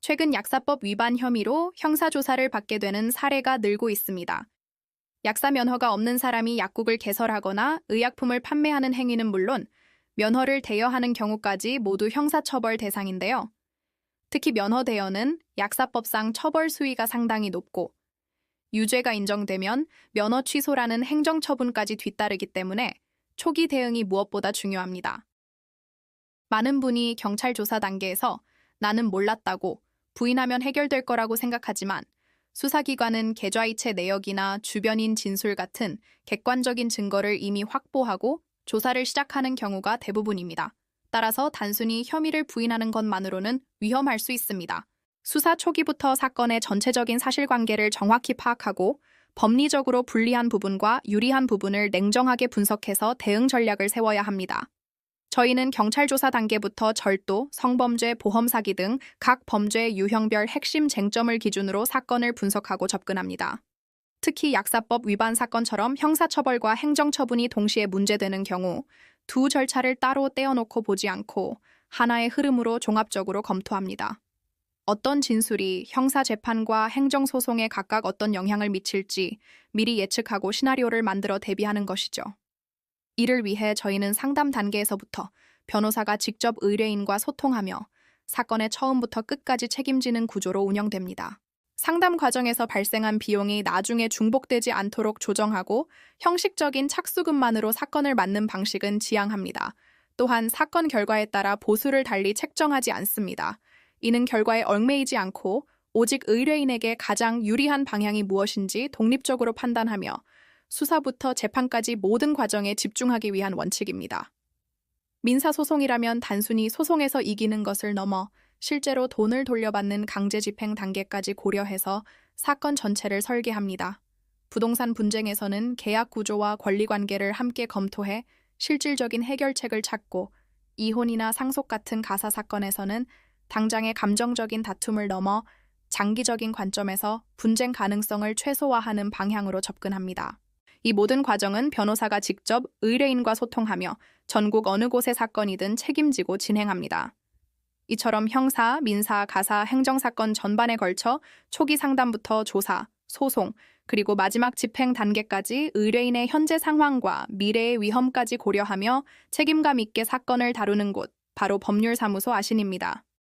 최근 약사법 위반 혐의로 형사조사를 받게 되는 사례가 늘고 있습니다. 약사 면허가 없는 사람이 약국을 개설하거나 의약품을 판매하는 행위는 물론 면허를 대여하는 경우까지 모두 형사처벌 대상인데요. 특히 면허 대여는 약사법상 처벌 수위가 상당히 높고 유죄가 인정되면 면허 취소라는 행정처분까지 뒤따르기 때문에 초기 대응이 무엇보다 중요합니다. 많은 분이 경찰 조사 단계에서 나는 몰랐다고 부인하면 해결될 거라고 생각하지만 수사기관은 계좌이체 내역이나 주변인 진술 같은 객관적인 증거를 이미 확보하고 조사를 시작하는 경우가 대부분입니다. 따라서 단순히 혐의를 부인하는 것만으로는 위험할 수 있습니다. 수사 초기부터 사건의 전체적인 사실관계를 정확히 파악하고 법리적으로 불리한 부분과 유리한 부분을 냉정하게 분석해서 대응 전략을 세워야 합니다. 저희는 경찰 조사 단계부터 절도, 성범죄, 보험사기 등 각 범죄의 유형별 핵심 쟁점을 기준으로 사건을 분석하고 접근합니다. 특히 약사법 위반 사건처럼 형사처벌과 행정처분이 동시에 문제되는 경우 두 절차를 따로 떼어놓고 보지 않고 하나의 흐름으로 종합적으로 검토합니다. 어떤 진술이 형사재판과 행정소송에 각각 어떤 영향을 미칠지 미리 예측하고 시나리오를 만들어 대비하는 것이죠. 이를 위해 저희는 상담 단계에서부터 변호사가 직접 의뢰인과 소통하며 사건의 처음부터 끝까지 책임지는 구조로 운영됩니다. 상담 과정에서 발생한 비용이 나중에 중복되지 않도록 조정하고 형식적인 착수금만으로 사건을 맡는 방식은 지양합니다. 또한 사건 결과에 따라 보수를 달리 책정하지 않습니다. 이는 결과에 얽매이지 않고 오직 의뢰인에게 가장 유리한 방향이 무엇인지 독립적으로 판단하며 수사부터 재판까지 모든 과정에 집중하기 위한 원칙입니다. 민사소송이라면 단순히 소송에서 이기는 것을 넘어 실제로 돈을 돌려받는 강제집행 단계까지 고려해서 사건 전체를 설계합니다. 부동산 분쟁에서는 계약 구조와 권리관계를 함께 검토해 실질적인 해결책을 찾고 이혼이나 상속 같은 가사 사건에서는 당장의 감정적인 다툼을 넘어 장기적인 관점에서 분쟁 가능성을 최소화하는 방향으로 접근합니다. 이 모든 과정은 변호사가 직접 의뢰인과 소통하며 전국 어느 곳의 사건이든 책임지고 진행합니다. 이처럼 형사, 민사, 가사, 행정사건 전반에 걸쳐 초기 상담부터 조사, 소송, 그리고 마지막 집행 단계까지 의뢰인의 현재 상황과 미래의 위험까지 고려하며 책임감 있게 사건을 다루는 곳, 바로 법률사무소 아신입니다.